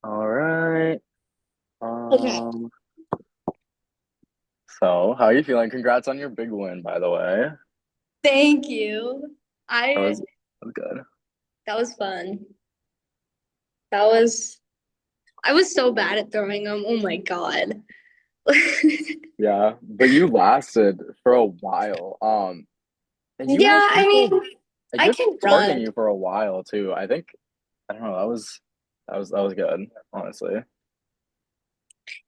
All right. Okay. Um, so how are you feeling? Congrats on your big win, by the way. Thank you. That I was that was good. that was fun. That was I was so bad at throwing them. Oh my God. Yeah, but you lasted for a while. And you had Yeah, I people mean, like I you had can people targeting run. you for a while too. I don't know, that was good, honestly.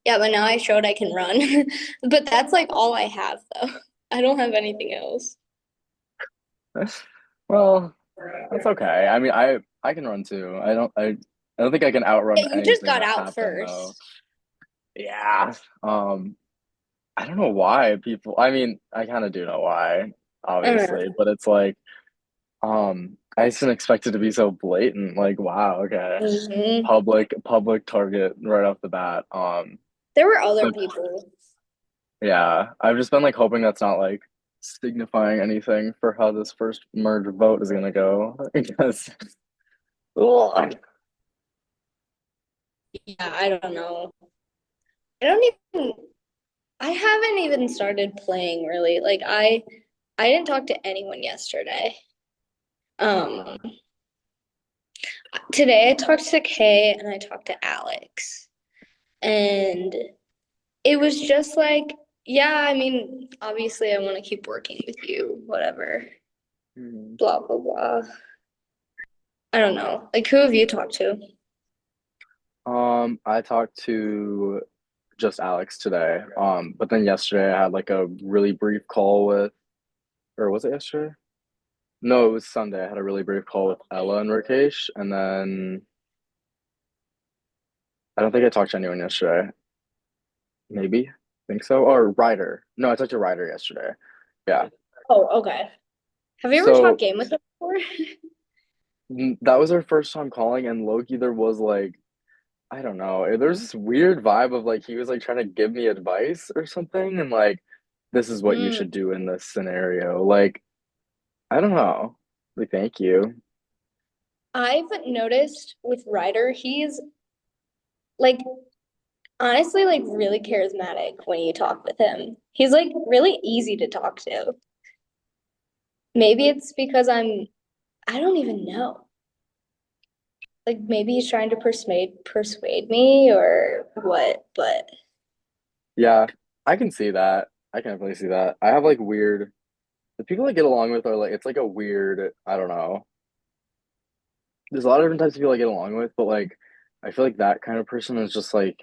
Yeah, but now I showed I can run. But that's like all I have though. I don't have anything else. Well, that's okay. I mean, I can run too. I don't think I can outrun Yeah, you just anything got that out happened though. first. Yeah. I don't know why people, I mean, I kind of do know why, obviously, Uh, but it's like, I just didn't expect it to be so blatant. Like, wow, okay. mhm. Public target right off the bat. There were other But people. yeah, I've just been like hoping that's not like signifying anything for how this first merge vote is gonna go. Because, ugh. Yeah, I don't know. I don't even I haven't even started playing really. I didn't talk to anyone yesterday. Um Today I talked to Kay and I talked to Alex. And it was just like, yeah, I mean, obviously I want to keep working with you, whatever. Hmm. Blah blah blah. I don't know. Like who have you talked to? I talked to just Alex today. But then yesterday I had like a really brief call with, or was it yesterday? No, it was Sunday. I had a really brief call with Ella and Rakesh, and then I don't think I talked to anyone yesterday. Maybe, think so. Or Ryder. No, I talked to Ryder yesterday. Yeah. Oh, okay. Have you ever talked So game with them before? that was our first time calling, and Loki, there was like, I don't know, there's this weird vibe of like he was like trying to give me advice or something, and like, this is what you Mm. should do in this scenario. Like, I don't know. Like, thank you. I've noticed with Ryder, he's like honestly like really charismatic when you talk with him. He's like really easy to talk to. Maybe it's because I don't even know. Like maybe he's trying to persuade me or what, but Yeah, I can see that. I can definitely see that. I have like weird. The people I get along with are like it's like a weird, I don't know. There's a lot of different types of people I get along with, but like I feel like that kind of person is just like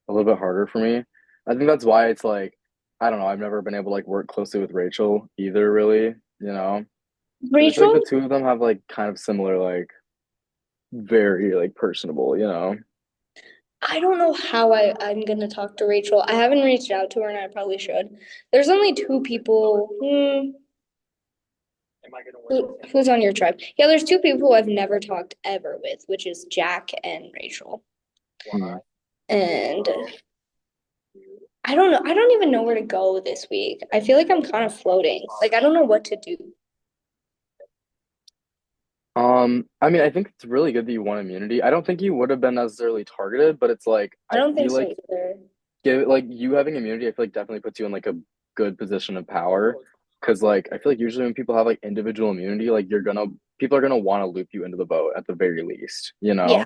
a little bit harder for me. I think that's why it's like I don't know, I've never been able to like work closely with Rachel either, really, you know? Because I feel like the Rachel, two of them have like kind of similar, like very like personable, you know? I don't know how I'm gonna talk to Rachel. I haven't reached out to her and I probably should. There's only two people. Who's on your tribe? Yeah, there's two people who I've never talked ever with, which is Jack and Rachel. Hmm. And I don't know. I don't even know where to go this week. I feel like I'm kind of floating. Like I don't know what to do. I mean, I think it's really good that you won immunity. I don't think you would have been necessarily targeted, but it's like I I don't think feel so like either. give like you having immunity, I feel like definitely puts you in like a good position of power. Because like I feel like usually when people have like individual immunity, like people are gonna want to loop you into the boat at the very least, you Yeah. know?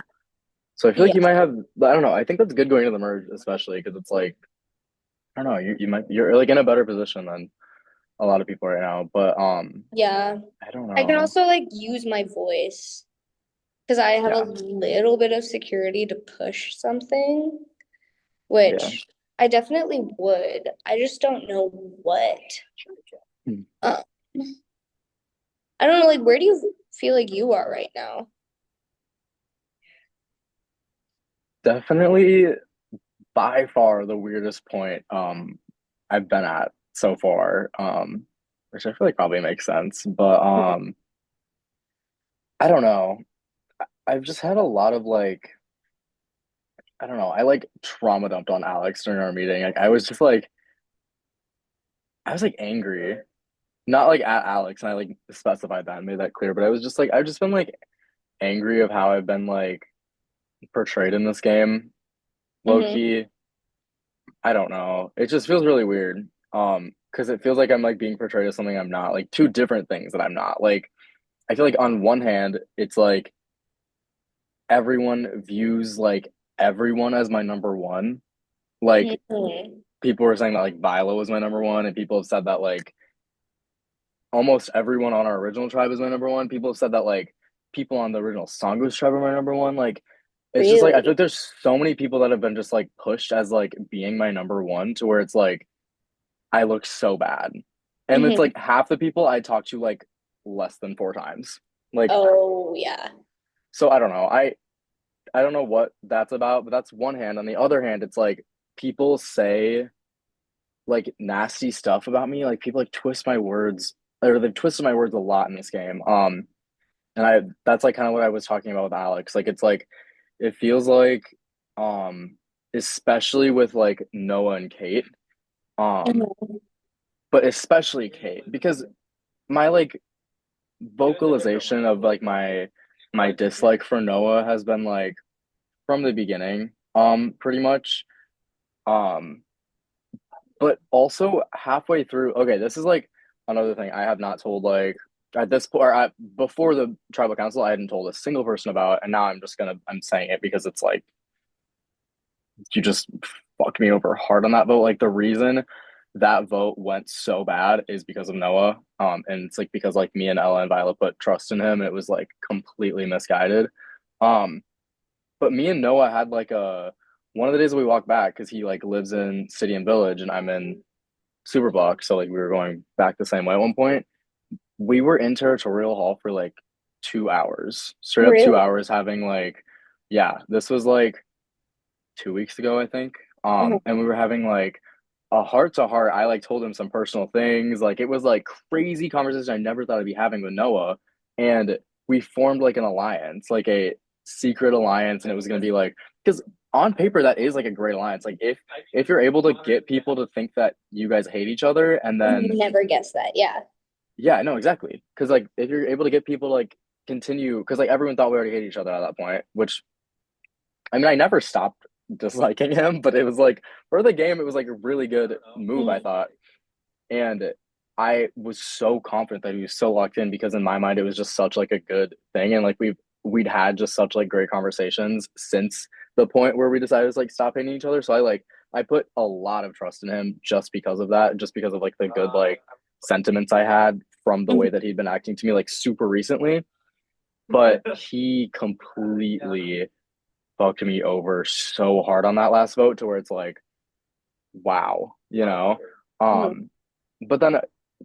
So I feel like Yeah. you might have I don't know, I think that's good going to the merge, especially because it's like I don't know, you're like in a better position than a lot of people right now. But Yeah. I don't I can know. also like use my voice because I have a Yeah, little bit of security to push something, yeah. which I definitely would. I just don't know what. Hmm. Uh, I don't know, like, where do you feel like you are right now? Definitely by far the weirdest point I've been at so far. Which I feel like probably makes sense. But I don't know. I've just had a lot of like I don't know. I like trauma dumped on Alex during our meeting. Like I was like angry. Not like at Alex, and I like specified that and made that clear, but I was just like I've just been like angry of how I've been like portrayed in this game. Low Hmm. key, I don't know. It just feels really weird. Because it feels like I'm like being portrayed as something I'm not, like two different things that I'm not. Like I feel like on one hand, it's like everyone views like everyone as my number one. Like Hmm. people were saying that like Viola was my number one, and people have said that like almost everyone on our original tribe is my number one. People have said that like people on the original Songo's tribe are my number one. Like it's just like I feel Really? like there's so many people that have been just like pushed as like being my number one to where it's like I look so bad. And it's Hmm. like half the people I talk to like less than four times. Like Oh, yeah. so I don't know. I don't know what that's about, but that's one hand. On the other hand, it's like people say like nasty stuff about me. Like people like twist my words or they've twisted my words a lot in this game. And I that's like kind of what I was talking about with Alex. Like it's like it feels like um especially with like Noah and Kate, um, Mhm. but especially Kate, because my like vocalization of like my dislike for Noah has been like from the beginning, pretty much. Um, but also halfway through, okay, this is like another thing I have not told like at this point or before the tribal council, I hadn't told a single person about, and now I'm saying it because it's like you just fucked me over hard on that vote. Like the reason that vote went so bad is because of Noah. And it's like because like me and Ella and Violet put trust in him, and it was like completely misguided. Um, but me and Noah had like a one of the days we walked back because he like lives in City and Village and I'm in Superblock, so like we were going back the same way at one point. We were in Territorial Hall for like 2 hours, straight up two Really? hours, having like, yeah, this was like 2 weeks ago, I think. Mhm. And we were having like a heart to heart. I like told him some personal things. Like it was like crazy conversation I never thought I'd be having with Noah. And we formed like an alliance, like a secret alliance, and it was gonna be like because on paper that is like a great alliance. Like if you're able to get people to think that you guys hate each other and I would then never guess that. Yeah. yeah, no, exactly. Because like if you're able to get people to like continue because like everyone thought we already hated each other at that point, which I mean, I never stopped disliking him, but it was like for the game, it was like a really good move, I Mhm. thought. And I was so confident that he was so locked in because in my mind, it was just such like a good thing. And like we'd had just such like great conversations since the point where we decided to like stop hating each other. So I put a lot of trust in him just because of that, just because of like the good like sentiments I had from the way Mhm. that he'd been acting to me like super recently. But he completely fucked me over so hard on that last vote to where it's like, wow, you know? Mhm. Um, but then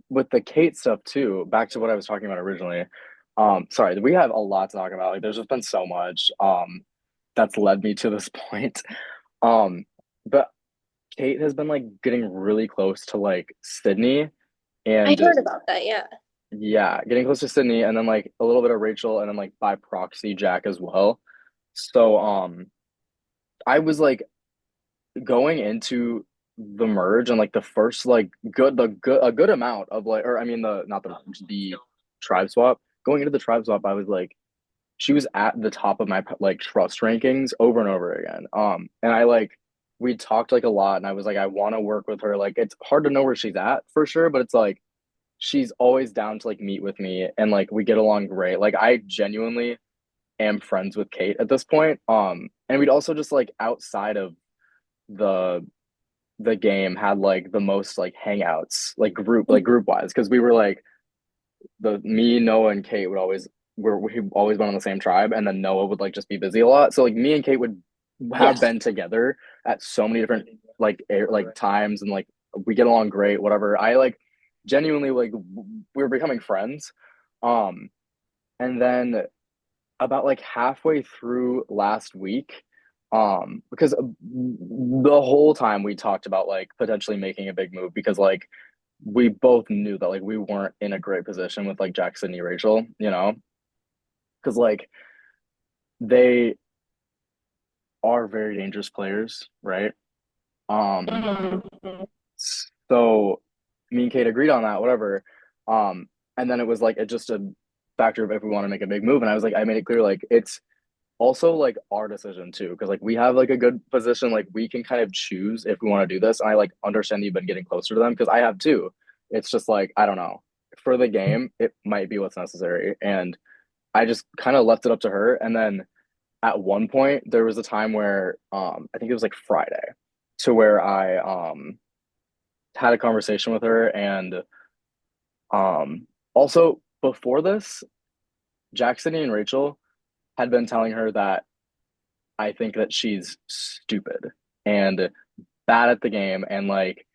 with the Kate stuff too, back to what I was talking about originally. Sorry, we have a lot to talk about. Like there's just been so much that's led me to this point. Um, but Kate has been like getting really close to like Sydney I and heard about that. Yeah. yeah, getting close to Sydney and then like a little bit of Rachel and then like by proxy Jack as well. So I was like going into the merge and like the first like good a good amount of like or I mean the not the tribe swap going into the tribe swap I was like she was at the top of my like trust rankings over and over again and I like we talked like a lot and I was like I want to work with her like it's hard to know where she's at for sure but it's like she's always down to like meet with me and like we get along great like I genuinely am friends with Kate at this point and we'd also just like outside of the the game had like the most like hangouts group wise because we were like the me Noah and Kate would always we always been on the same tribe and then Noah would like just be busy a lot so like me and Kate would Yeah. have been together at so many different like times and like we get along great whatever I like genuinely like we were becoming friends um and then about like halfway through last week because the whole time we talked about like potentially making a big move because like we both knew that like we weren't in a great position with like Jack, Sydney, Rachel, you know, because like they are very dangerous players, right? Um, Mhm. so me and Kate agreed on that, whatever. And then it was like it just factor of if we want to make a big move. And I was like, I made it clear like it's also like our decision too, because like we have like a good position, like we can kind of choose if we want to do this. And I like understand you've been getting closer to them because I have too. It's just like I don't know. For the game, it might be what's necessary. And I just kind of left it up to her. And then at one point there was a time where I think it was like Friday to where I had a conversation with her and also before this, Jackson and Rachel had been telling her that I think that she's stupid and bad at the game and like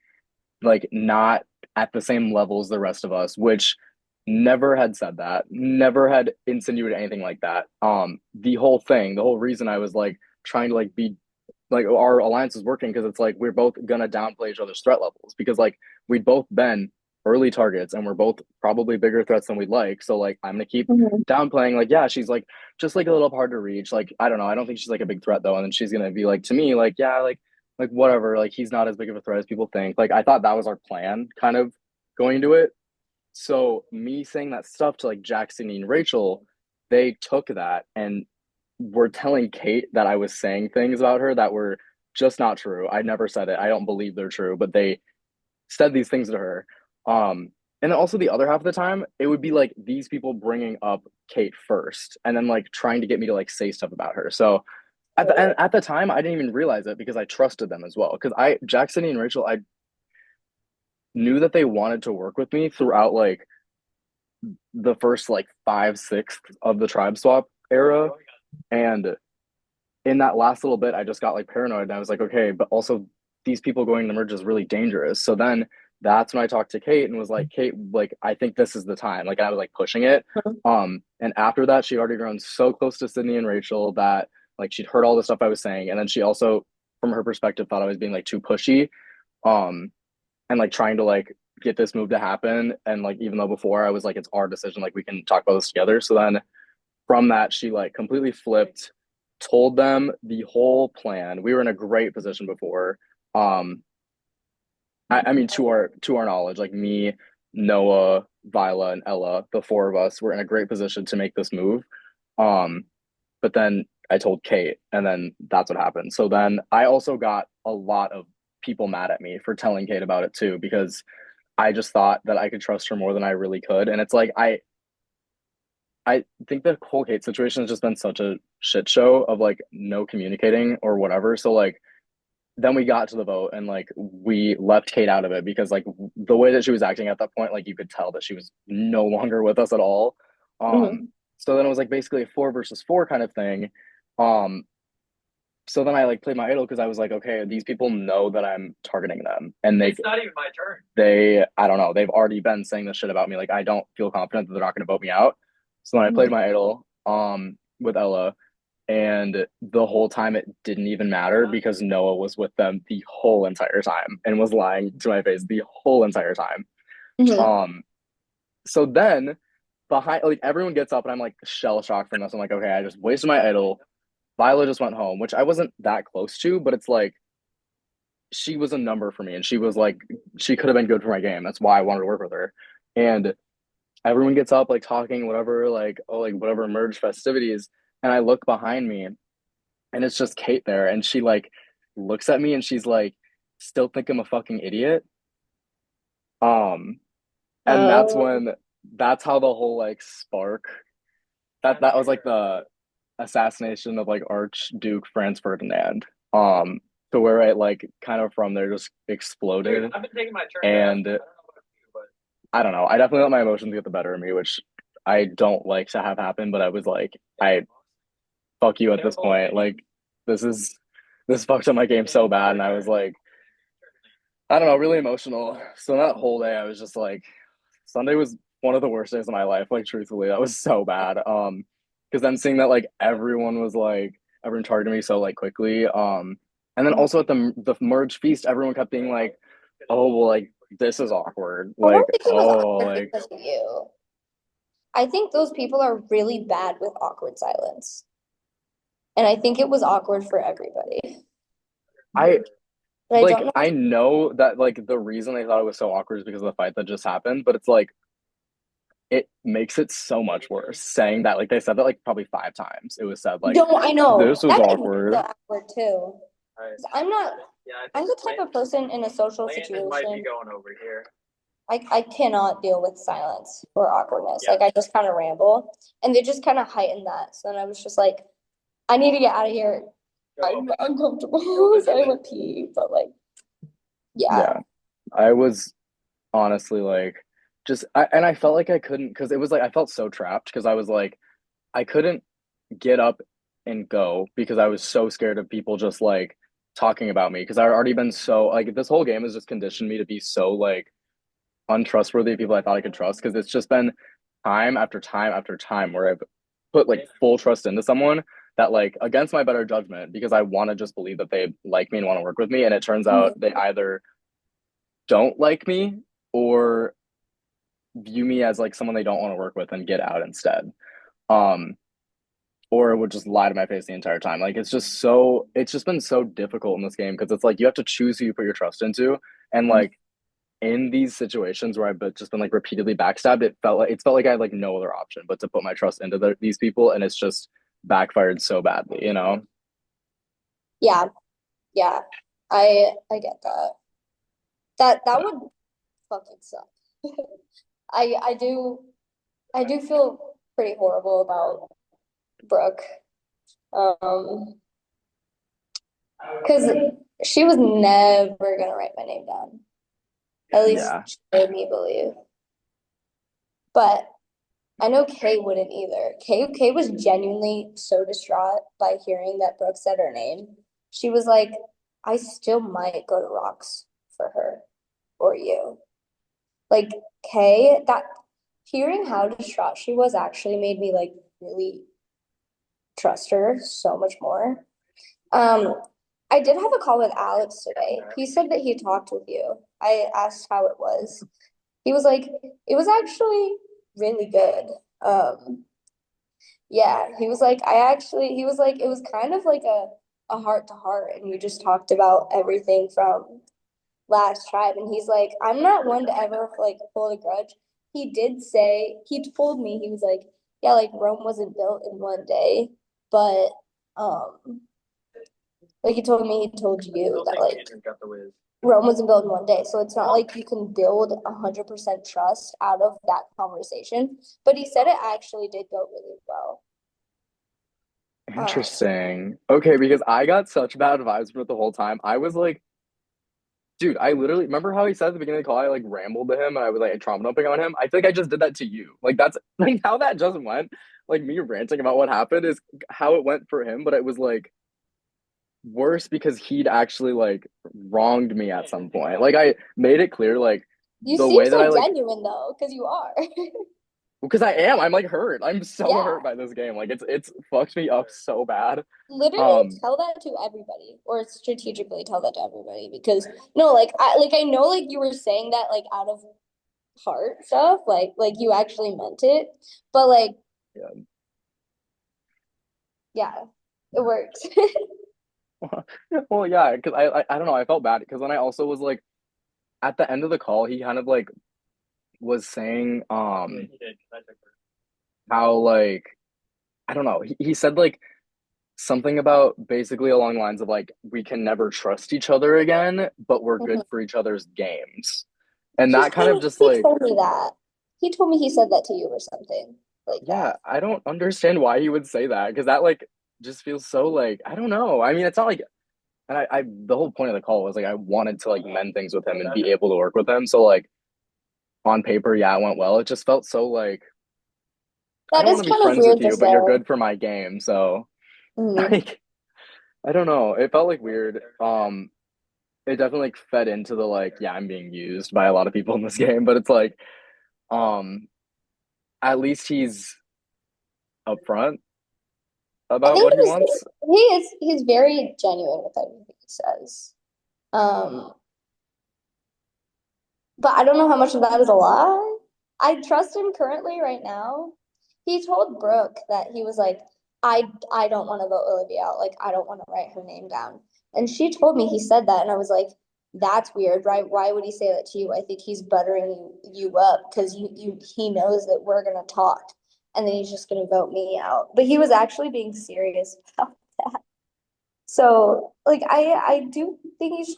not at the same level as the rest of us, which never had said that, never had insinuated anything like that. The whole thing, the whole reason I was like trying to like be like our alliance is working because it's like we're both gonna downplay each other's threat levels because like we'd both been early targets and we're both probably bigger threats than we'd like. So like I'm gonna keep Mhm. downplaying like yeah, she's like just like a little hard to reach. Like I don't know, I don't think she's like a big threat though. And then she's gonna be like to me like yeah, like whatever, like he's not as big of a threat as people think. Like I thought that was our plan kind of going into it. So me saying that stuff to like Jackson and Rachel, they took that and were telling Kate that I was saying things about her that were just not true. I never said it. I don't believe they're true, but they said these things to her. And then also the other half of the time, it would be like these people bringing up Kate first, and then like trying to get me to like say stuff about her. So at the time, I didn't even realize it because I trusted them as well. Because I Jackson and Rachel, I knew that they wanted to work with me throughout like the first like 5/6 of the tribe swap era, and in that last little bit, I just got like paranoid and I was like, okay, but also these people going to merge is really dangerous. So then that's when I talked to Kate and was like, Kate, like I think this is the time. Like I was like pushing it. And after that, she'd already grown so close to Sydney and Rachel that like she'd heard all the stuff I was saying. And then she also, from her perspective, thought I was being like too pushy. Um, and like trying to like get this move to happen. And like even though before I was like, it's our decision, like we can talk about this together. So then from that, she like completely flipped, told them the whole plan. We were in a great position before. Um, I mean, to our knowledge, like me, Noah, Viola, and Ella, the four of us were in a great position to make this move. Um, but then I told Kate, and then that's what happened. So then I also got a lot of people mad at me for telling Kate about it too, because I just thought that I could trust her more than I really could. And it's like I think the whole Kate situation has just been such a shit show of like no communicating or whatever. So like then we got to the vote and like we left Kate out of it because like the way that she was acting at that point, like you could tell that she was no longer with us at all. Um, Mhm. so then it was like basically a 4 versus 4 kind of thing. Um, so then I like played my idol because I was like, okay, these people know that I'm targeting them, and it's not even my turn. They, I don't know, they've already been saying this shit about me. Like I don't feel confident that they're not going to vote me out. So then I played Mhm. my idol, with Ella, and the whole time it didn't even matter because Noah was with them the whole entire time and was lying to my face the whole entire time. Mhm. Um, so then behind like everyone gets up and I'm like shell shocked from this. I'm like, okay, I just wasted my idol. Viola just went home, which I wasn't that close to, but it's like she was a number for me and she was like she could have been good for my game. That's why I wanted to work with her. And everyone gets up like talking whatever, like oh like whatever merge festivities. And I look behind me and it's just Kate there and she like looks at me and she's like still think I'm a fucking idiot. Um and Oh. that's how the whole like spark that was like the assassination of like Archduke Franz Ferdinand. To where it like kind of from there just exploded. Dude, I've been taking my turn. And I don't know. I definitely let my emotions get the better of me, which I don't like to have happen, but I was like, I fuck you at this point. Like this is this fucked up my game so bad. And I was like, I don't know, really emotional. So that whole day I was just like Sunday was one of the worst days of my life, like truthfully. That was so bad. Because then seeing that like everyone targeted me so like quickly. And then also at the merge feast, everyone kept being like, oh well like this is awkward. I Like, don't think it was oh awkward like because of you. I think those people are really bad with awkward silence. And I think it was awkward for everybody. I But I like don't know. I know that like the reason they thought it was so awkward is because of the fight that just happened, but it's like it makes it so much worse saying that. Like they said that like probably 5 times. It was said like No, I know. this was That made me feel awkward. awkward too. 'Cause I'm not, I'm the type of person in a social situation, I cannot deal with silence or awkwardness. Like I just kind of ramble and they just kind of heighten that. So then I was just like, I need to get out of here. I'm uncomfortable. So I went pee, but like, yeah. Yeah. I was honestly like and I felt like I couldn't because it was like I felt so trapped because I was like I couldn't get up and go because I was so scared of people just like talking about me because I'd already been so like this whole game has just conditioned me to be so like untrustworthy of people I thought I could trust because it's just been time after time after time where I've put like full trust into someone that like against my better judgment because I want to just believe that they like me and want to work with me and it turns out they Mhm. either don't like me or view me as like someone they don't want to work with and get out instead. Um, or it would just lie to my face the entire time. Like it's just been so difficult in this game because it's like you have to choose who you put your trust into. And like in these situations where I've just been like repeatedly backstabbed, it felt like I had like no other option but to put my trust into these people, and it's just backfired so badly, you know? Yeah, yeah. I get that. That would fucking suck. I I do feel pretty horrible about Brooke. Because she was never gonna write my name down. At least Yeah, she made me believe. But I know Kay wouldn't either. Kay was genuinely so distraught by hearing that Brooke said her name. She was like, I still might go to Rocks for her or you. Like Kay, that hearing how distraught she was actually made me like really trust her so much more. Um, I did have a call with Alex today. He said that he talked with you. I asked how it was. He was like, it was actually really good. Yeah, he was like, he was like, it was kind of like a heart to heart, and we just talked about everything from last tribe. And he's like, I'm not one to ever like hold a grudge. He did say, he told me, he was like, yeah, like Rome wasn't built in one day, but like he told me, he told you that like Rome wasn't built in one day. So it's not like you can build 100% trust out of that conversation. But he said it actually did go really well. Um, interesting. Okay, because I got such bad vibes from it the whole time. I was like, dude, I literally remember how he said at the beginning of the call, I like rambled to him and I was like trauma dumping on him. I feel like I just did that to you. Like that's like how that just went. Like me ranting about what happened is how it went for him, but it was like worse because he'd actually like wronged me at some point. Like I made it clear, like you the seem way that I so like genuine though, because you are. because I am, I'm like hurt. I'm so Yeah. hurt by this game. Like it's fucked me up so bad. Literally Um, tell that to everybody or strategically tell that to everybody because no, like I know like you were saying that like out of heart stuff, like you actually meant it, but like yeah. yeah, it works. Well, yeah, because I don't know, I felt bad because then I also was like at the end of the call, he kind of like was saying how like I don't know. He said like something about basically along the lines of like we can never trust each other again, but we're good Mhm. for each other's games. And that kind of just He like told me that. He told me he said that to you or something like yeah, that. I don't understand why he would say that because that like just feels so like I don't know. I mean, it's not like and I the whole point of the call was like I wanted to like mend things with him and be able to work with him. So like on paper, yeah, it went well. It just felt so like I That don't is want to be kind of friends with weird to you, but you're say. good for my game. So Mhm. like I don't know. It felt like weird. It definitely like fed into the like, yeah, I'm being used by a lot of people in this game, but it's like, um, at least he's upfront I about think what he wants. he's very genuine with everything he says. Um, but I don't know how much of that is a lie. I trust him currently right now. He told Brooke that he was like, I don't want to vote Olivia out. Like I don't want to write her name down. And she told me he said that, and I was like, That's weird, right? Why would he say that to you? I think he's buttering you up because he knows that we're gonna talk, and then he's just gonna vote me out. But he was actually being serious about that. So, like, I do think he's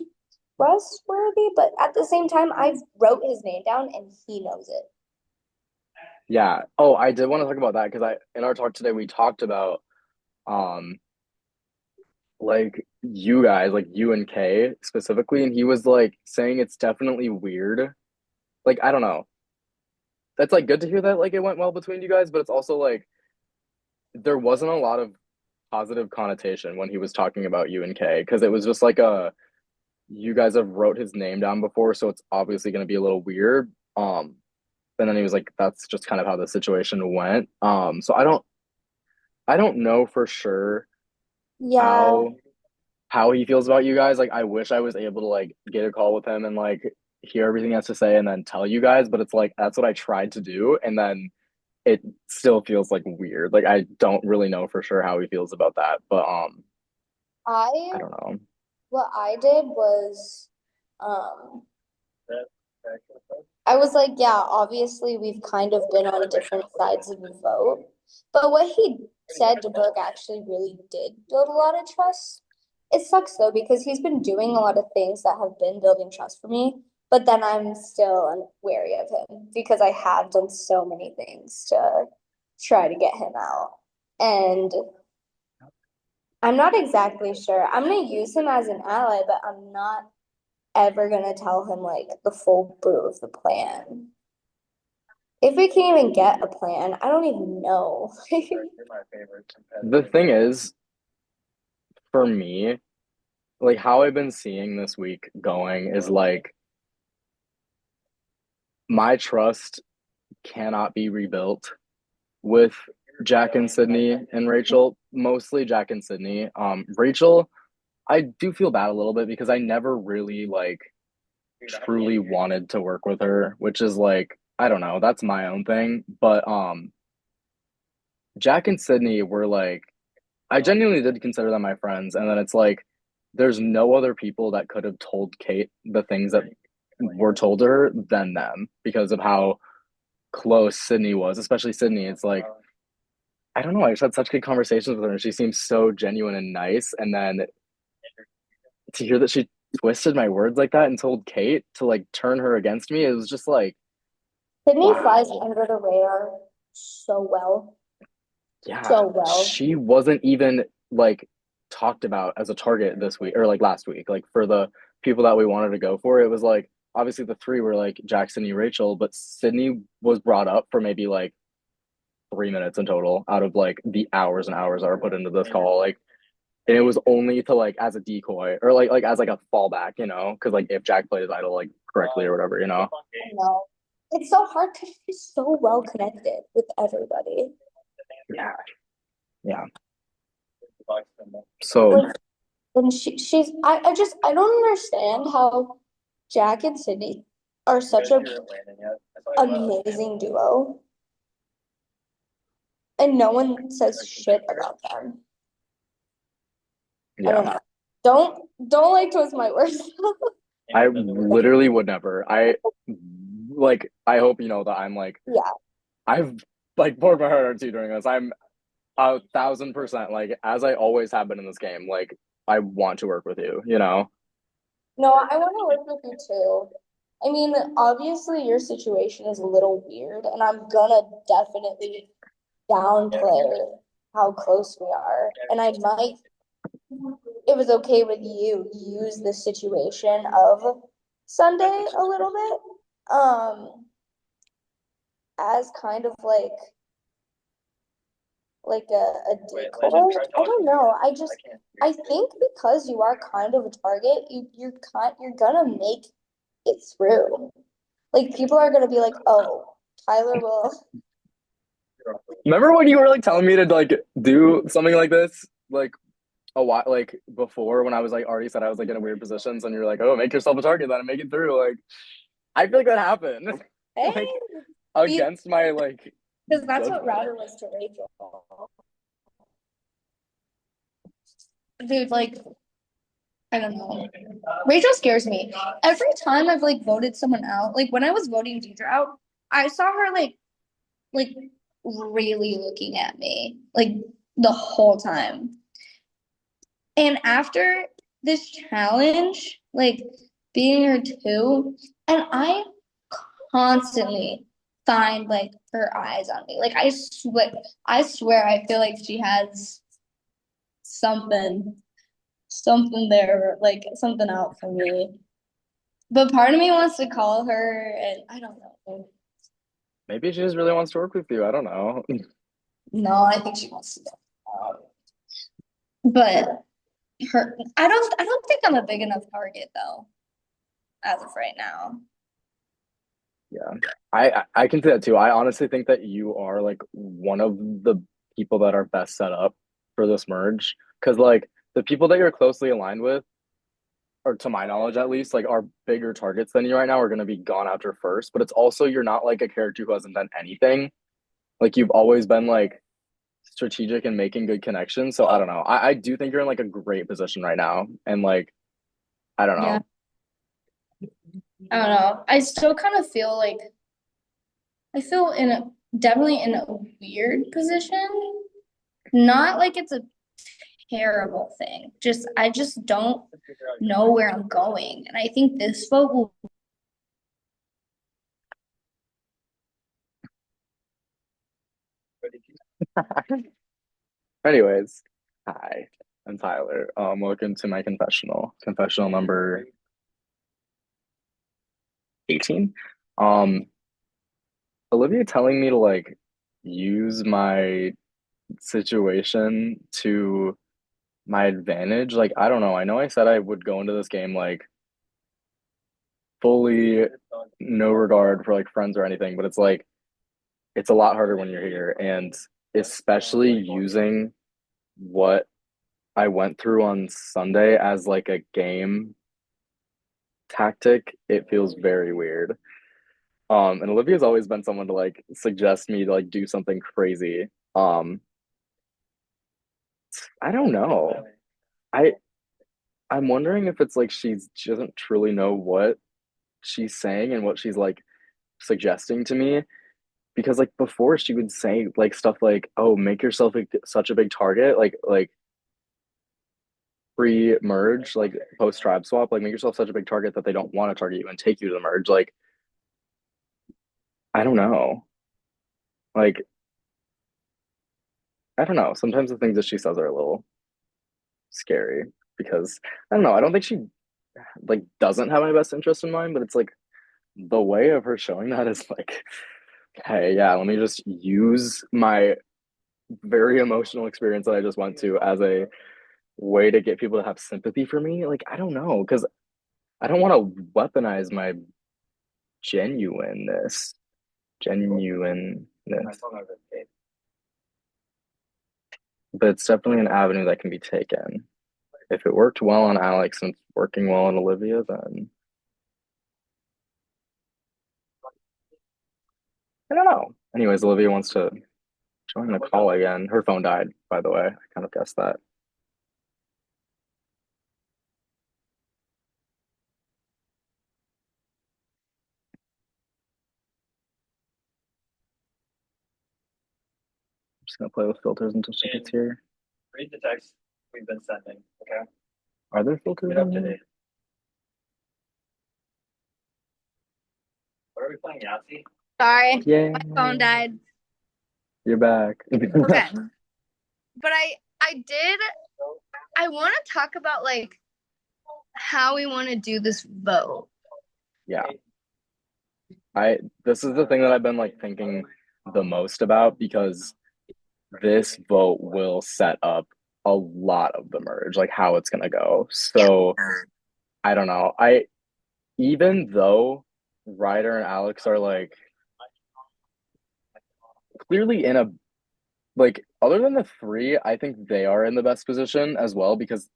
trustworthy, but at the same time, I wrote his name down and he knows it. Yeah. Oh, I did want to talk about that because I in our talk today we talked about um like you guys, like you and Kay specifically, and he was like saying it's definitely weird. Like, I don't know. That's like good to hear that like it went well between you guys, but it's also like there wasn't a lot of positive connotation when he was talking about you and Kay because it was just like a you guys have wrote his name down before, so it's obviously going to be a little weird. And then he was like, "That's just kind of how the situation went." So I don't know for sure Yeah, how how he feels about you guys. Like, I wish I was able to like get a call with him and like hear everything he has to say and then tell you guys, but it's like that's what I tried to do, and then it still feels like weird. Like, I don't really know for sure how he feels about that, but I I don't know. what I did was um I was like, yeah, obviously we've kind of been on different sides of the vote. But what he said to Burke actually really did build a lot of trust. It sucks though, because he's been doing a lot of things that have been building trust for me. But then I'm still wary of him because I have done so many things to try to get him out. And I'm not exactly sure. I'm gonna use him as an ally, but I'm not ever gonna tell him like the full boot of the plan. If we can even get a plan, I don't even know. The thing is, for me, like how I've been seeing this week going is like my trust cannot be rebuilt with Jack and Sydney and Rachel, mostly Jack and Sydney. Rachel, I do feel bad a little bit because I never really like truly wanted to work with her, which is like, I don't know, that's my own thing. But Jack and Sydney were like, I genuinely did consider them my friends, and then it's like there's no other people that could have told Kate the things that were told to her than them because of how close Sydney was, especially Sydney. It's like I don't know. I just had such good conversations with her, and she seems so genuine and nice. And then to hear that she twisted my words like that and told Kate to like turn her against me, it was just like, Sydney flies wow, under the radar so well, yeah. so well. She wasn't even like talked about as a target this week or like last week. Like for the people that we wanted to go for, it was like obviously the three were like Jack, Sydney, Rachel, but Sydney was brought up for maybe like 3 minutes in total out of like the hours and hours that were put into this call. Like and it was only to like as a decoy or like as like a fallback, because like if Jack played his idol like correctly or whatever. I know. It's so hard because she's so well connected with everybody. Yeah, yeah. So Like, and she's I don't understand how Jack and Sydney are such a amazing duo and no one says shit about them. I yeah, don't know. Don't like twist my words. I literally would never. I hope you know that I'm like Yeah. I've like poured my heart out to you during this. I'm 1,000% like as I always have been in this game. Like I want to work with you. No, I want to work with you too. I mean, obviously your situation is a little weird, and I'm gonna definitely downplay how close we are. And I might, if it's okay with you, use the situation of Sunday a little bit, as kind of like a decoy. I don't know. I think because you are kind of a target, you're gonna make it through. Like people are gonna be like, oh, Tyler will. Remember when you were like telling me to like do something like this like a while like before when I was like already said I was like in a weird positions and you're like, oh, make yourself a target then and make it through. Like I feel like that happened. Hey, Like against my like because that's what judgment. Ryder was to Rachel. Dude, like I don't know. Rachel scares me. Every time I've like voted someone out, like when I was voting Deidre out, I saw her like really looking at me like the whole time. And after this challenge, like beating her too, and I constantly find like her eyes on me. Like I swear I feel like she has something, something there, like something out for me. But part of me wants to call her and I don't know. Maybe she just really wants to work with you. I don't know. No, I think she wants to go. But I don't think I'm a big enough target though, as of right now. Yeah, I can see that too. I honestly think that you are like one of the people that are best set up for this merge because like the people that you're closely aligned with, or to my knowledge at least, like are bigger targets than you right now are going to be gone after first. But it's also you're not like a character who hasn't done anything. Like you've always been like strategic and making good connections. So I don't know. I do think you're in like a great position right now, and like I don't Yeah, know. I don't know. I still kind of feel like I feel definitely in a weird position. Not like it's a terrible thing. Just I just don't know where I'm going. And I think this vote will Anyways, hi, I'm Tyler. Welcome to my confessional. Confessional number 18. Um, Olivia telling me to like use my situation to my advantage. Like, I don't know. I know I said I would go into this game like fully no regard for like friends or anything, but it's like it's a lot harder when you're here. And especially using what I went through on Sunday as like a game tactic, it feels very weird. And Olivia's always been someone to like suggest me to like do something crazy. Um, I don't know. I I'm wondering if it's like she doesn't truly know what she's saying and what she's like suggesting to me because like before she would say like stuff like, "Oh, make yourself such a big target," like pre-merge, like post tribe swap, like make yourself such a big target that they don't want to target you and take you to the merge. Like I don't know. Like I don't know. Sometimes the things that she says are a little scary because I don't know. I don't think she like doesn't have my best interest in mind, but it's like the way of her showing that is like, hey, yeah, let me just use my very emotional experience that I just went to as a way to get people to have sympathy for me. Like, I don't know, because I don't want to weaponize my genuineness. Genuineness. But it's definitely an avenue that can be taken. If it worked well on Alex and it's working well on Olivia, then I don't know. Anyways, Olivia wants to join the call again. Her phone died, by the way. I kind of guessed that. I'm just gonna play with filters until she gets here. Read the text we've been sending, okay? Are there filters Get on up to here? date. What are we playing, Yahtzee? sorry, Yeah, my phone died. you're back. Okay. But I want to talk about like how we want to do this vote. Yeah, I this is the thing that I've been like thinking the most about because this vote will set up a lot of the merge, like how it's gonna go. Yeah. So I don't know. I even though Ryder and Alex are like clearly in a like other than the three, I think they are in the best position as well because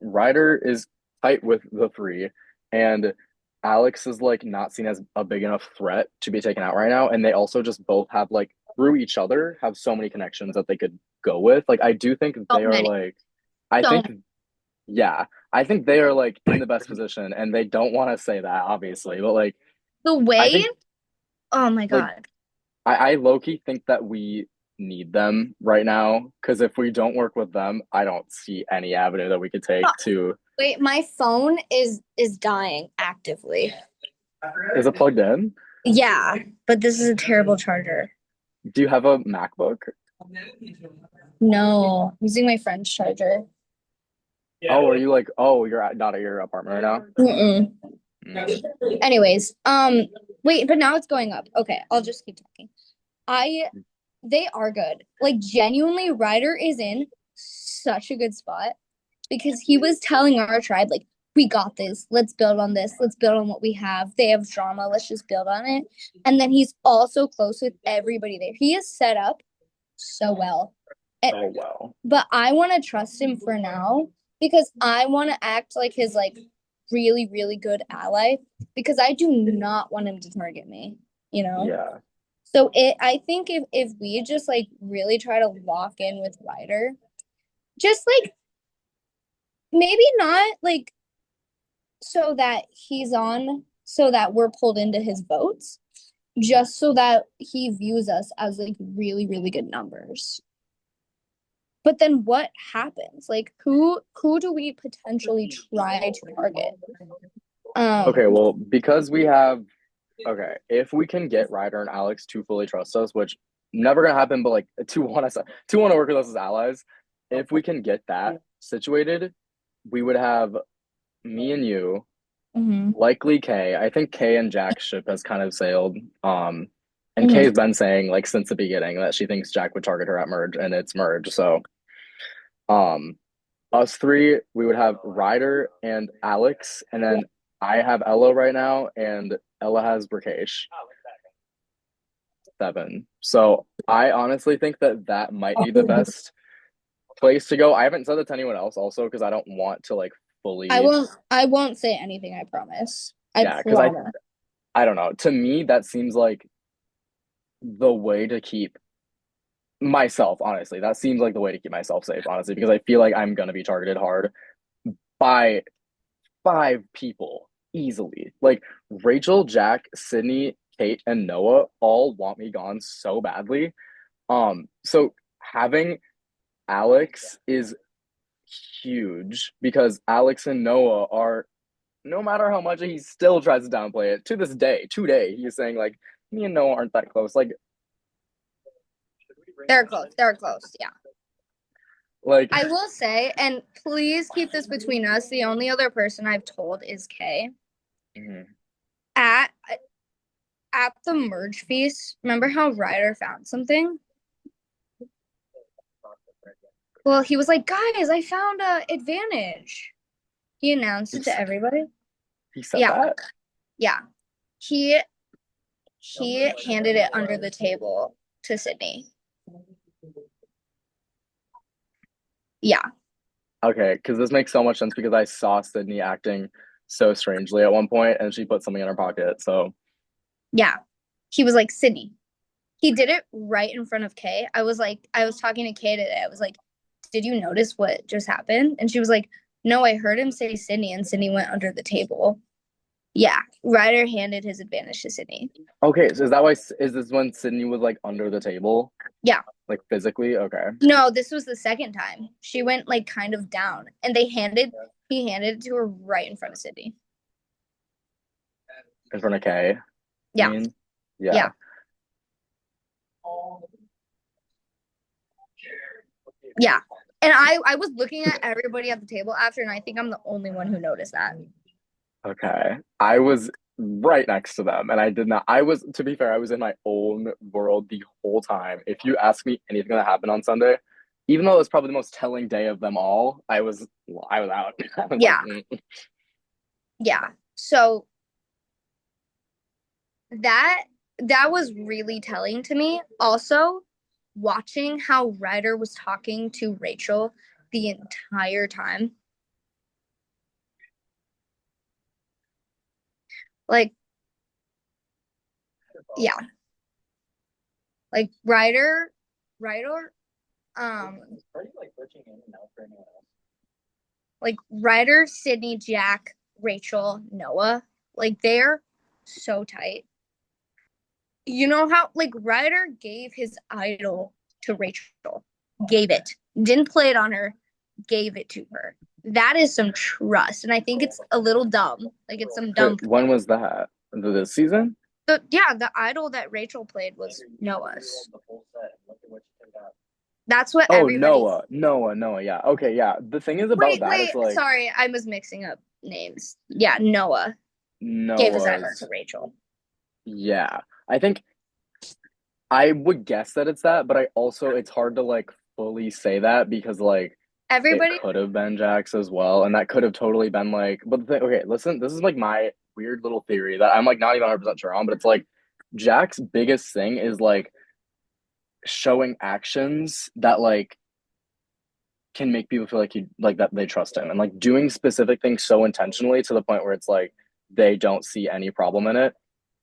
Ryder is tight with the three, and Alex is like not seen as a big enough threat to be taken out right now. And they also just both have like through each other have so many connections that they could go with. Like I do think So they are many. like I So think many. Yeah, I think they are like in the best position, and they don't want to say that, obviously. But like, The I way, think oh my like God. I low key think that we need them right now because if we don't work with them, I don't see any avenue that we could take to. Wait, my phone is dying actively. Is it plugged in? Yeah, but this is a terrible charger. Do you have a MacBook? No, I'm using my friend's charger. Oh, are you like, oh, not at your apartment right Mm-mm. now? Mm. Anyways, wait, but now it's going up. Okay, I'll just keep talking. I, they are good. Like genuinely, Ryder is in such a good spot because he was telling our tribe, like, we got this. Let's build on this. Let's build on what we have. They have drama. Let's just build on it. And then he's also close with everybody there. He is set up so well. Oh, wow. But I want to trust him for now because I want to act like his like really, really good ally because I do not want him to target me, you know? Yeah. So I think if we just like really try to lock in with Ryder, just like maybe not like so that he's on so that we're pulled into his votes, just so that he views us as like really, really good numbers. But then what happens? Like who do we potentially try to target? Okay, Um, well, because we have, okay, if we can get Ryder and Alex to fully trust us, which never gonna happen, but like to want to work with us as allies, if we can get that situated, we would have me and you, mhm, likely Kay. I think Kay and Jack's ship has kind of sailed. And Kay's mhm. been saying like since the beginning that she thinks Jack would target her at merge, and it's merge. So, um, us three, we would have Ryder and Alex, and then I have Ella right now, and Ella has Rakesh, seven. So I honestly think that that might be the best place to go. I haven't said that to anyone else, also because I don't want to like fully, I won't say anything, I promise. I yeah, because I promise. I don't know. To me, that seems like the way to keep myself, honestly. That seems like the way to keep myself safe, honestly, because I feel like I'm gonna be targeted hard by five people easily. Like Rachel, Jack, Sydney, Kate, and Noah all want me gone so badly. So having Alex is huge because Alex and Noah are, no matter how much he still tries to downplay it to this day, today, he's saying like me and Noah aren't that close. They're close. They're close. Yeah. Like I will say, and please keep this between us. The only other person I've told is Kay. mhm. At at the merge feast, remember how Ryder found something? Well, he was like, guys, I found a advantage. He announced it to everybody. He said Yeah, that. yeah. He he handed it under the table to Sydney. Yeah, Okay, because this makes so much sense because I saw Sydney acting so strangely at one point and she put something in her pocket. So, yeah. He was like, Sydney. He did it right in front of Kay. I was talking to Kay today. I was like, did you notice what just happened? And she was like, no, I heard him say Sydney, and Sydney went under the table. Yeah, Ryder handed his advantage to Sydney. okay, so is that why, is this when Sydney was like under the table, Yeah. like physically? Okay. No, this was the second time. She went like kind of down, and he handed it to her right in front of Sydney. In front of Kay, you Yeah, mean? Yeah. yeah, yeah. And I was looking at everybody at the table after, and I think I'm the only one who noticed that. Okay. I was right next to them and I did not, I was, to be fair, I was in my own world the whole time. If you ask me anything that happened on Sunday, even though it was probably the most telling day of them all, I was out. I was like, Yeah, yeah. So that that was really telling to me. Also, watching how Ryder was talking to Rachel the entire time. Like, yeah, like Ryder, um, Are you like glitching in and out for anyone else? Like Ryder, Sydney, Jack, Rachel, Noah. Like they're so tight. You know how like Ryder gave his idol to Rachel. Gave it. Didn't play it on her, gave it to her. That is some trust. And I think it's a little dumb. Like it's some dumb. Wait, when was that? This season? The idol that Rachel played was Noah's. That's what Oh, everybody. Noah. Yeah. Okay, yeah. The thing is about that, Wait. it's like Sorry, I was mixing up names. Yeah, Noah gave his idol Noah's. to Rachel. Yeah. I think I would guess that it's that, but I also it's hard to like fully say that because like it Everybody. could have been Jax as well, and that could have totally been like. But the thing, okay, listen, this is like my weird little theory that I'm like not even 100% sure on, but it's like Jack's biggest thing is like showing actions that like can make people feel like you like that they trust him and like doing specific things so intentionally to the point where it's like they don't see any problem in it.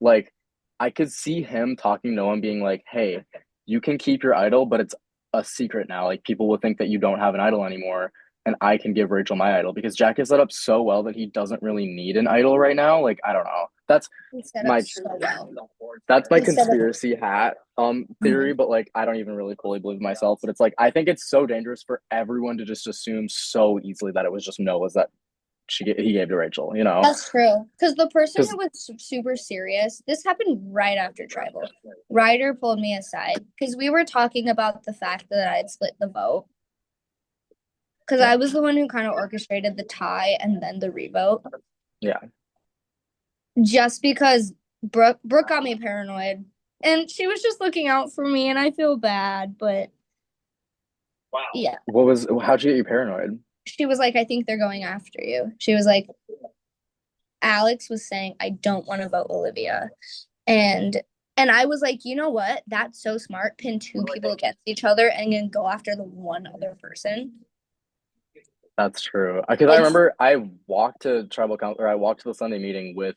Like I could see him talking to no one being like, "Hey, you can keep your idol, but it's a secret now. Like people will think that you don't have an idol anymore, and I can give Rachel my idol because Jack is set up so well that he doesn't really need an idol right now. Like I don't know. He set up My so well. that's my He set up. conspiracy hat theory, but like I don't even really fully believe myself. But it's like I think it's so dangerous for everyone to just assume so easily that it was just Noah's that he gave to Rachel, you know? That's true. Because the person Because who was super serious, this happened right after tribal. Ryder pulled me aside because we were talking about the fact that I had split the vote. Because I was the one who kind of orchestrated the tie and then the revote. yeah, Just because Brooke got me paranoid. And she was just looking out for me, and I feel bad, but yeah. how'd you get you paranoid? She was like, I think they're going after you. She was like, Alex was saying, I don't want to vote Olivia. And I was like, you know what? That's so smart. Pin two people against each other and then go after the one other person. That's true. Because I Like, remember I walked to tribal council or I walked to the Sunday meeting with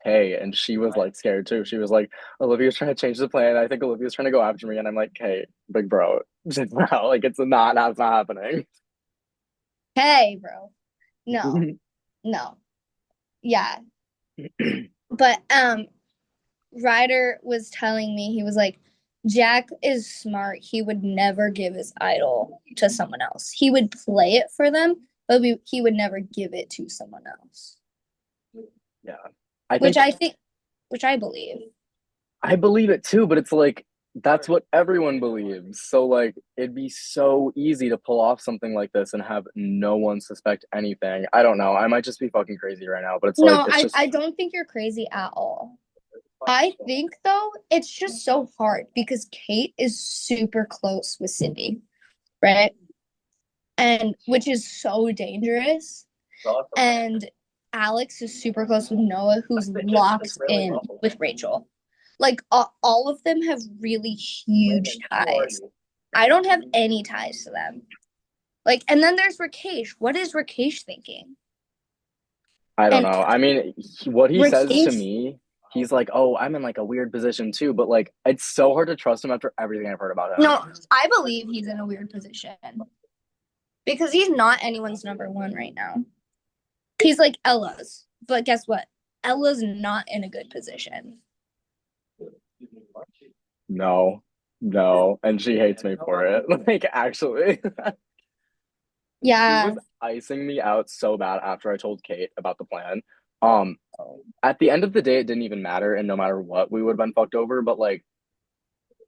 Kay and she was like scared too. She was like, Olivia's trying to change the plan. I think Olivia's trying to go after me. And I'm like, Kay, big bro, no, like it's not that's not happening. hey, bro. No. Yeah. But Ryder was telling me, he was like, Jack is smart. He would never give his idol to someone else. He would play it for them, but he would never give it to someone else. Yeah. I Which think I think, which I believe. I believe it too, but it's like that's what everyone believes. So like it'd be so easy to pull off something like this and have no one suspect anything. I don't know. I might just be fucking crazy right now, but it's like No, it's just I don't think you're crazy at all. I think though it's just so hard because Kate is super close with Cindy, right? And which is so dangerous. And Alex is super close with Noah, who's locked in with Rachel. Like all of them have really huge ties. I don't have any ties to them. Like, and then there's Rakesh. What is Rakesh thinking? I don't And know. I mean, what he says to Rakesh, me, he's like, "Oh, I'm in like a weird position too," but like it's so hard to trust him after everything I've heard about him. no, I believe he's in a weird position because he's not anyone's number one right now. He's like Ella's, but guess what? Ella's not in a good position. No. No, and she hates me for it. Like actually. She Yeah. was icing me out so bad after I told Kate about the plan. Um, at the end of the day, it didn't even matter, and no matter what, we would have been fucked over. But like,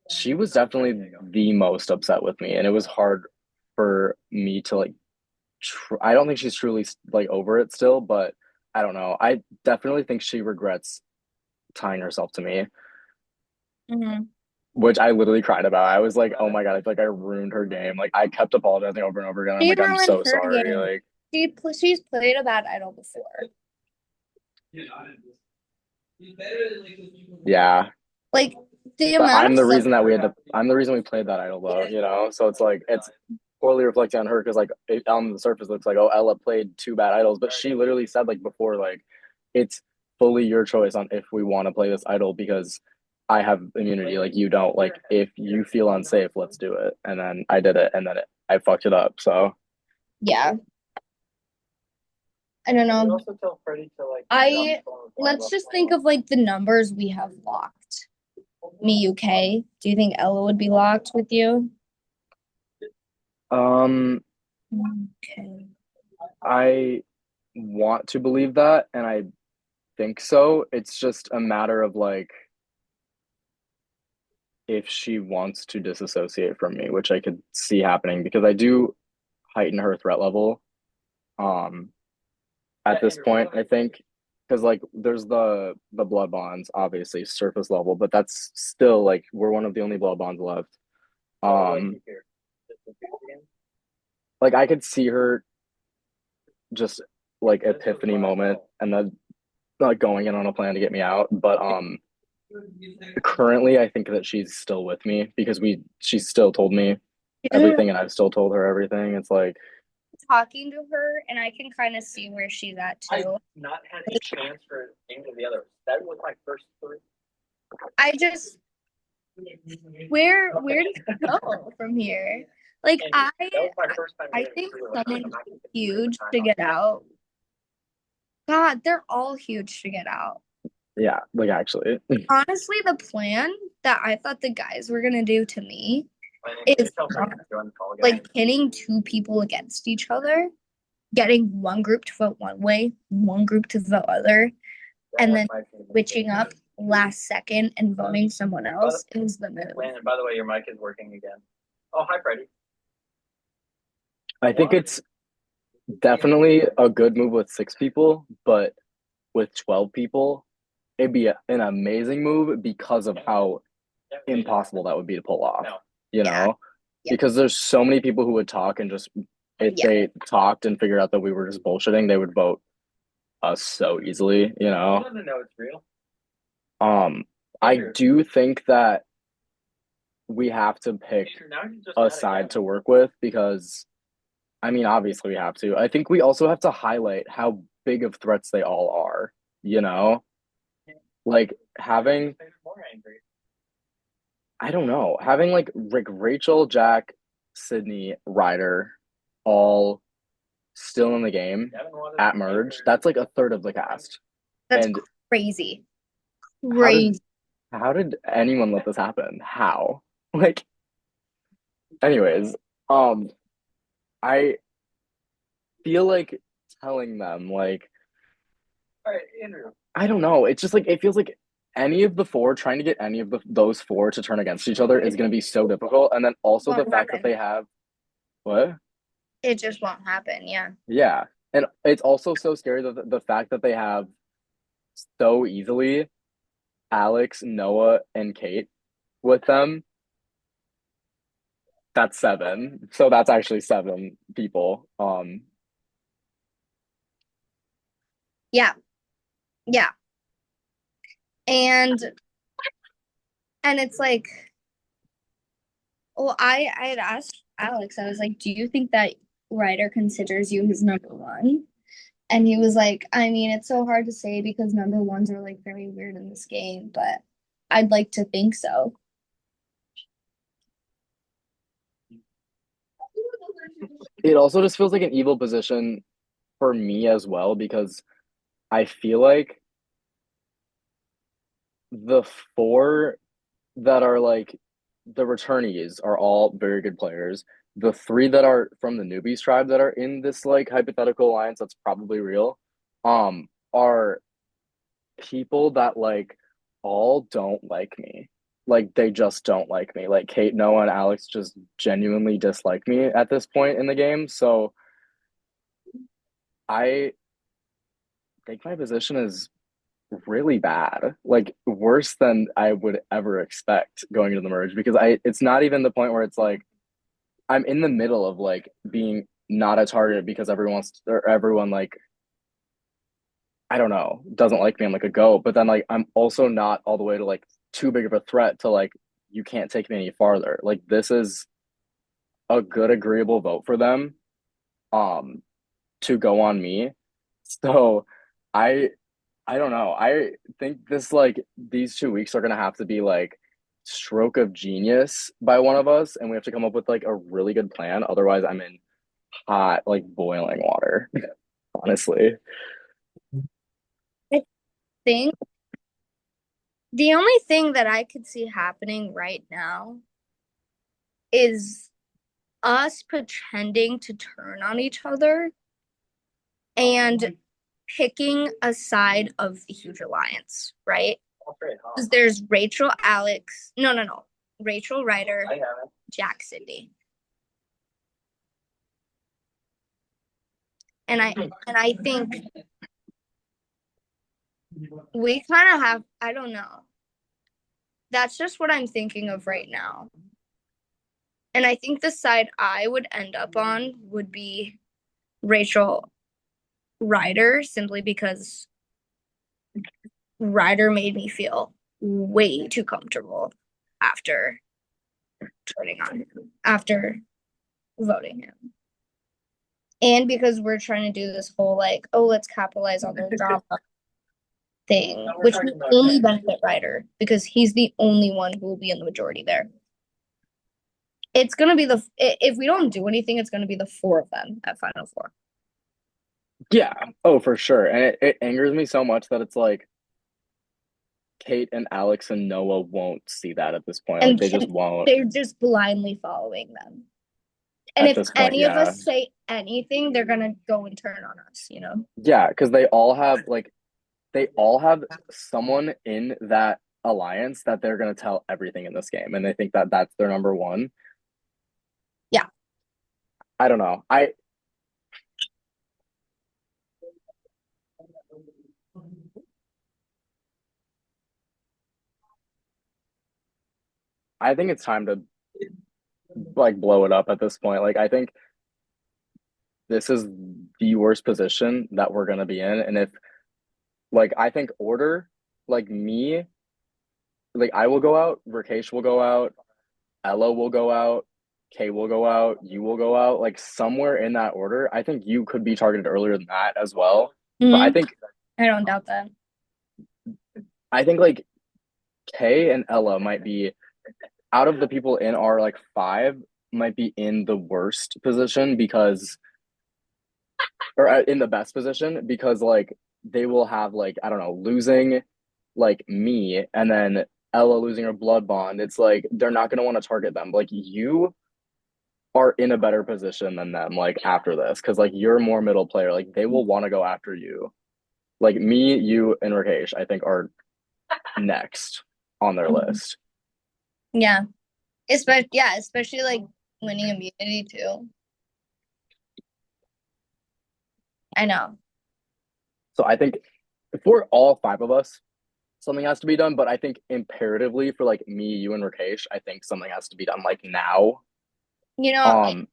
she was definitely the most upset with me, and it was hard for me to like. I don't think she's truly like over it still, but I don't know. I definitely think she regrets tying herself to me, Mm-hmm. which I literally cried about. I was like, "Oh my God, I feel like I ruined her game." Like I kept apologizing over and over again. I'm She like, "I'm ruined so her sorry." game. Like, She's played a bad idol before. yeah. Like the But amount of stuff. I'm the reason we played that idol though, you know? So it's like, it's poorly reflecting on her because like it, on the surface looks like, oh, Ella played two bad idols, but she literally said like before, like, it's fully your choice on if we want to play this idol because I have immunity, like you don't. Like, if you feel unsafe, let's do it. And then I did it and then I fucked it up. So Yeah. I don't Can you know. also tell Freddie to like get off I the phone with Live let's up just think tomorrow? of like the numbers we have locked. Me, UK. Do you think Ella would be locked with you? Um, Okay. I want to believe that, and I think so. It's just a matter of like if she wants to disassociate from me, which I could see happening because I do heighten her threat level. Um, at this point, I think because like there's the blood bonds, obviously surface level, but that's still like we're one of the only blood bonds left. Um, like I could see her just like epiphany moment and then like going in on a plan to get me out, but currently I think that she's still with me because she still told me Isn't everything and I've still told her everything. It's like talking to her, and I can kind of see where she's at I've too. not had a chance for any of the others. That was my first three. I just where does it go from here? Like And I that was my first time I getting think through. Like, someone I'm not gonna believe the huge time to on get out. God, they're all huge to get out. yeah, like actually. Honestly, the plan that I thought the guys were gonna do to me Can you is tell Freddie to join the call again? like pinning two people against each other, getting one group to vote one way, one group to vote other, and then switching up last second and voting someone else is the move. Landon, by the way, your mic is working again. Oh, hi, Freddie. I think it's definitely a good move with 6 people, but with 12 people, it'd be an amazing move because of how impossible that would be to pull off, you Yeah, know? yeah, Because there's so many people who would talk and just, if yeah. they talked and figured out that we were just bullshitting, they would vote us so easily, you know? know it's real. I do think that we have to pick a side to work with because, I mean, obviously we have to. I think we also have to highlight how big of threats they all are, you know? Like having, I don't know, having like Rachel, Jack, Sydney, Ryder all still in the game at merge, that's like a third of the cast. That's And crazy. how did Crazy. how did anyone let this happen? How? Like, anyways, um, I feel like telling them like All right, Andrew. I don't know. It's just like it feels like any of the four trying to get any of those four to turn against each other is going to be so difficult. And then also the Won't fact that happen. they have what? It just won't happen. Yeah. Yeah. And it's also so scary that the fact that they have so easily Alex, Noah, and Kate with them. That's seven. So that's actually 7 people. Yeah. Yeah. And it's like, well, I had asked Alex, I was like, do you think that Ryder considers you his number one? And he was like, I mean, it's so hard to say because number ones are like very weird in this game, but I'd like to think so. it also just feels like an evil position for me as well because I feel like the four that are like the returnees are all very good players. The three that are from the newbies tribe that are in this like hypothetical alliance that's probably real, are people that like all don't like me. Like they just don't like me. Like Kate, Noah, and Alex just genuinely dislike me at this point in the game. So I think my position is really bad. Like worse than I would ever expect going into the merge because I it's not even the point where it's like I'm in the middle of like being not a target because everyone like I don't know doesn't like me. I'm like a goat, but then like I'm also not all the way to like too big of a threat to like you can't take me any farther. Like this is a good agreeable vote for them um to go on me. So I I don't know. I think this like these 2 weeks are gonna have to be like stroke of genius by one of us, and we have to come up with like a really good plan. Otherwise, I'm in hot, like boiling water. honestly. I think the only thing that I could see happening right now is us pretending to turn on each other and picking a side of the huge alliance, right? Because there's Rachel, Alex, no, Rachel, Ryder, Jack, Cindy, and I think we kind of have. I don't know. That's just what I'm thinking of right now, and I think the side I would end up on would be Rachel, Ryder, simply because Ryder made me feel way too comfortable after turning on him, after voting him. And because we're trying to do this whole like, oh, let's capitalize on their drama thing, which will only benefit Ryder because he's the only one who will be in the majority there. It's gonna be if we don't do anything, it's gonna be the four of them at Final Four. Yeah. Oh, for sure. And it angers me so much that it's like Kate and Alex and Noah won't see that at this point. Like And they just won't they're just blindly following them. And at if this point. any of Yeah. us say anything, they're gonna go and turn on us, you know? Yeah, because they all have someone in that alliance that they're gonna tell everything in this game, and they think that that's their number one. Yeah. I don't know. I think it's time to like blow it up at this point. Like I think this is the worst position that we're gonna be in. And if like I think order, like me, like I will go out, Rakesh will go out, Ella will go out, Kay will go out, you will go out, like somewhere in that order. I think you could be targeted earlier than that as well. But I don't doubt that. I think like Kay and Ella might be out of the people in our like five might be in the worst position because or in the best position because like they will have like I don't know losing like me and then Ella losing her blood bond. It's like they're not going to want to target them. Like you are in a better position than them like after this because like you're more middle player. Like they will want to go after you. Like me, you, and Rakesh, I think are next on their list. Yeah. Especially like winning immunity too. I know. So I think for all five of us, something has to be done. But I think imperatively for like me, you, and Rakesh, I think something has to be done like now. You know, I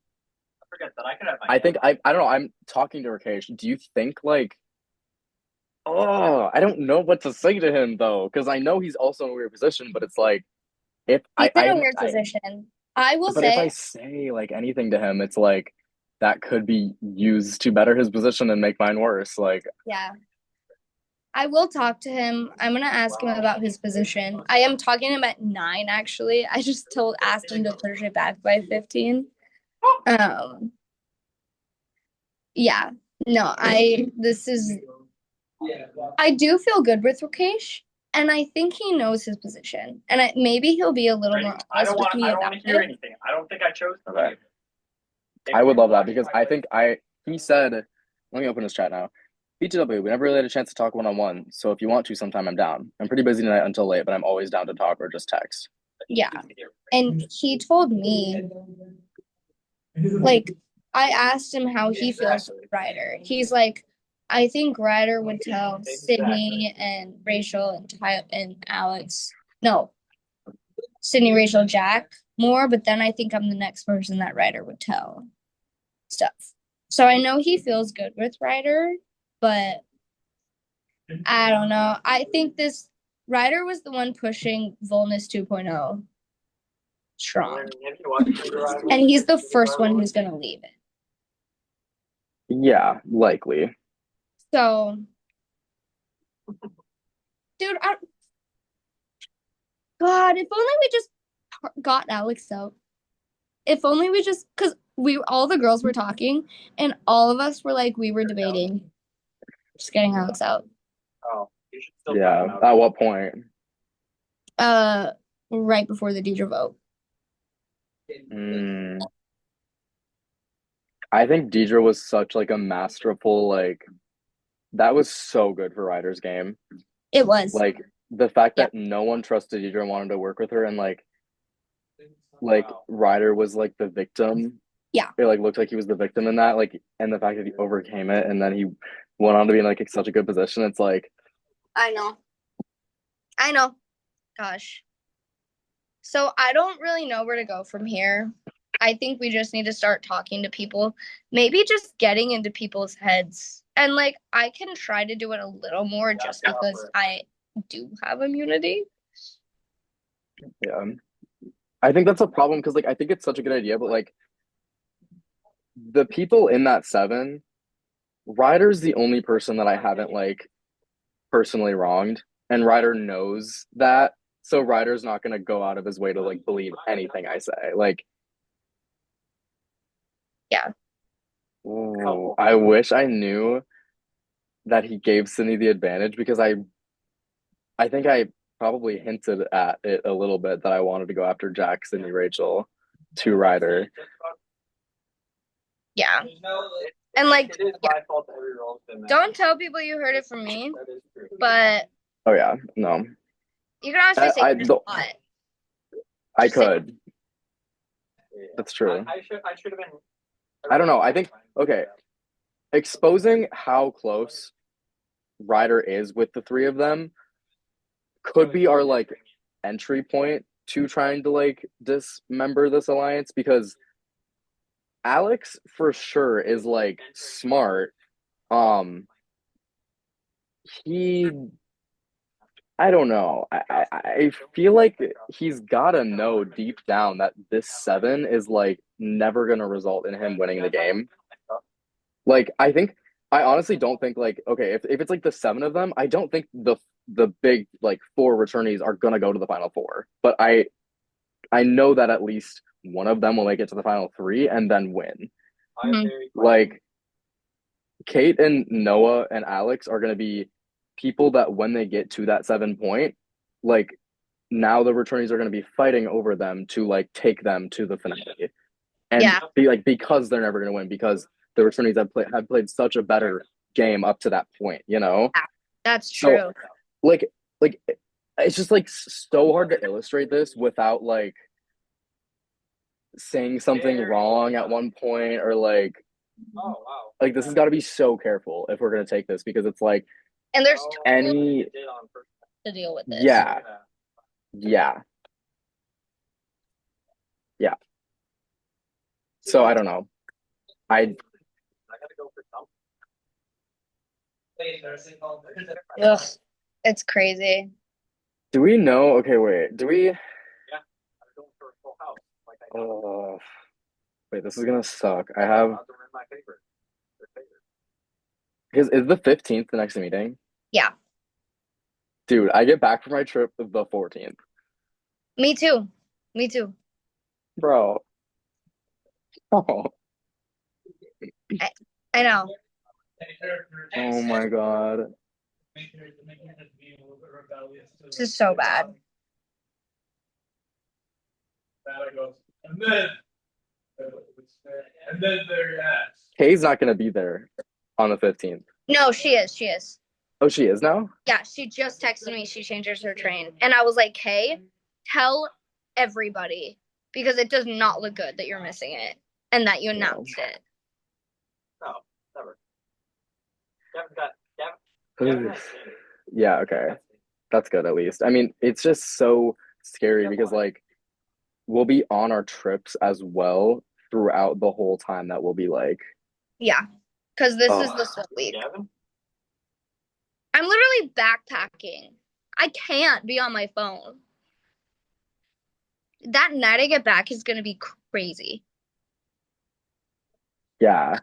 forget that I could have my I think I don't know. I'm talking to Rakesh. Do you think like oh I don't know what to say to him though because I know he's also in a weird position, but it's like if he's in a weird position. I will but if I say, say like anything to him, it's like that could be used to better his position and make mine worse. Like yeah, I will talk to him. I'm gonna ask him about his position. I am talking to him at 9, actually. I just asked him to push it back by 15. Yeah, no, I do feel good with Rakesh, and I think he knows his position, and maybe he'll be a little more honest with me I don't about want to hear it. anything. I don't think I chose to. okay. I would love that because I think he said let me open his chat now. BTW, we never really had a chance to talk one on one, so if you want to sometime I'm down. I'm pretty busy tonight until late, but I'm always down to talk or just text. Yeah, and he told me, like, I asked him how he feels with Ryder. He's like, I think Ryder would tell Sydney and Rachel and Ty and Alex. No, Sydney, Rachel, Jack more, but then I think I'm the next person that Ryder would tell stuff. So I know he feels good with Ryder, but I don't know. I think this Ryder was the one pushing Volnus 2.0 strong. And he's the first one who's going to leave it. Yeah, likely. So, dude, God, if only we just got Alex out. If only we just, because all the girls were talking and all of us were like, we were debating Just getting Alex out. Oh, you should still Yeah. try him out. At what point? Right before the Deidre vote. Mm. I think Deidre was such like a masterful like that was so good for Ryder's game. It was. Like the fact Yeah. that no one trusted Deidre and wanted to work with her and like Ryder was like the victim. Yeah. It like looked like he was the victim in that, like and the fact that he overcame it and then he went on to be in like such a good position. It's like I know. I know. Gosh. So I don't really know where to go from here. I think we just need to start talking to people, maybe just getting into people's heads. And like I can try to do it a little more just because I do have immunity. yeah. I think that's a problem because like I think it's such a good idea, but like the people in that seven, Ryder's the only person that I haven't like personally wronged, and Ryder knows that. So Ryder's not gonna go out of his way to like believe anything I say. Like, Yeah. ooh, I wish I knew that he gave Sydney the advantage because I think I probably hinted at it a little bit that I wanted to go after Jack, Sydney, Rachel to Ryder. Yeah. And like It is my fault that every role's been don't tell people you heard it from me, That is true. but Oh yeah, no, you can honestly say I there's don't. a lot. I Just say- could. That's true. I should have been. I don't know. I think okay, exposing how close Ryder is with the three of them could be our like entry point to trying to like dismember this alliance because Alex for sure is like smart. Um, he, I don't know. I feel like he's gotta know deep down that this seven is like never gonna result in him winning the game. Like I honestly don't think like okay if it's like the seven of them, I don't think the big like four returnees are gonna go to the final four. But I know that at least one of them will make it to the final three and then win. Mhm. Like Kate and Noah and Alex are going to be people that when they get to that 7 point, like now the returnees are going to be fighting over them to like take them to the finale and Yeah. be like because they're never going to win because the returnees have played such a better game up to that point, you know? That's So true. like it's just like so hard to illustrate this without like saying something wrong at one point or like this has got to be so careful if we're going to take this because it's like And there's any to deal with this. yeah yeah yeah so I don't know I gotta go for something. Ugh, it's crazy. do we know okay wait do we Yeah, I'm going for a full house. Like I know. wait this is gonna suck I have Odds are in my favor. Their favor. because is the 15th the next meeting Yeah. dude I get back from my trip the 14th Me too. Me too. bro oh, I know. oh my god This is so bad. And then they're at. Kay's not gonna be there on the 15th. No, she is. She is. Oh, she is now? Yeah, she just texted me. She changes her train. And I was like, hey, tell everybody because it does not look good that you're missing it and that you announced it. No, never. Gavin got Yeah, okay. That's good at least. I mean, it's just so scary because like we'll be on our trips as well throughout the whole time that we'll be like Yeah, because this is oh. the swim week. Gavin? I'm literally backpacking. I can't be on my phone. That night I get back is going to be crazy. Yeah.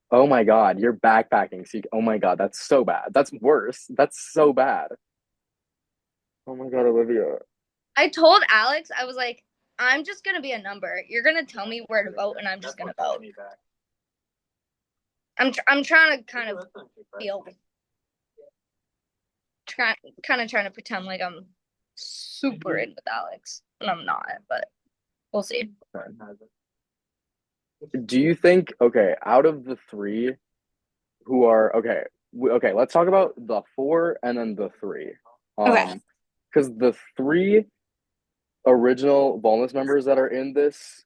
Oh my God, you're backpacking. So oh my God, that's so bad. That's worse. That's so bad. Oh my God, Olivia. I told Alex, I was like, I'm just going to be a number. You're going to tell me where to vote, and I'm just going to vote. I'm trying to kind of feel kind of trying to pretend like I'm super in with Alex, and I'm not, but we'll see. Do you think, okay, out of the three who are, okay, let's talk about the four and then the three. Okay. Because the three original bonus members that are in this,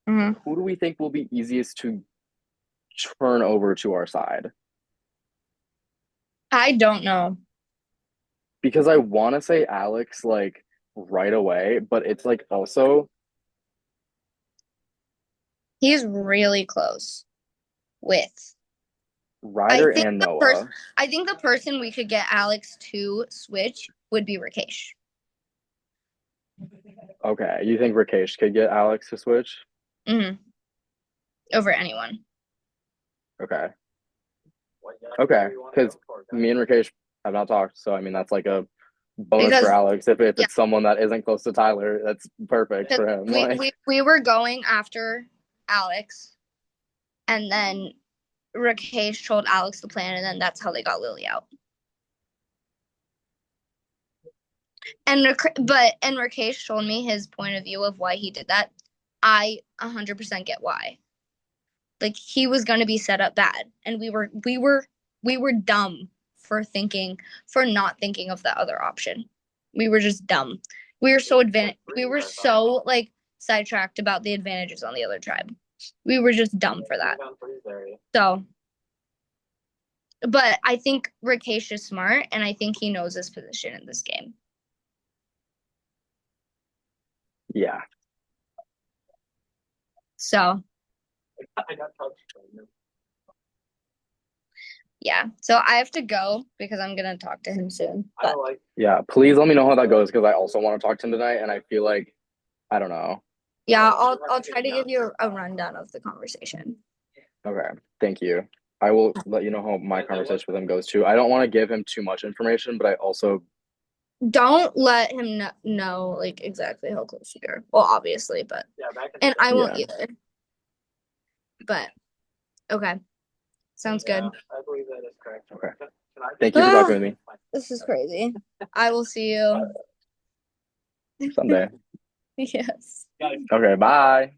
Mm-hmm. who do we think will be easiest to turn over to our side? I don't know. Because I want to say Alex like right away, but it's like also He's really close with. Ryder and Noah. I think the person we could get Alex to switch would be Rakesh. Okay, you think Rakesh could get Alex to switch? Mm-hmm. Over anyone. Okay. Okay, because me and Rakesh have not talked, so I mean that's like a bonus for Alex. If it's someone that isn't close to Tyler, that's perfect for him. We were going after Alex, and then Rakesh told Alex the plan, and then that's how they got Lily out. And Rakesh told me his point of view of why he did that. I 100% get why. Like he was gonna be set up bad, and we were dumb for not thinking of the other option. We were just dumb. We were so like sidetracked about the advantages on the other tribe. We were just dumb for that. So, but I think Rakesh is smart, and I think he knows his position in this game. Yeah. So, yeah. So I have to go because I'm gonna talk to him soon. But yeah, please let me know how that goes because I also want to talk to him tonight, and I feel like I don't know. Yeah, I'll try to give you a rundown of the conversation. Okay, thank you. I will let you know how my conversation with him goes too. I don't want to give him too much information, but I also don't let him know like exactly how close you are. Well, obviously, but and I won't either. But okay, sounds good. I believe that is correct. Okay. Thank you for talking with me. This is crazy. I will see you Someday. yes. Okay, bye.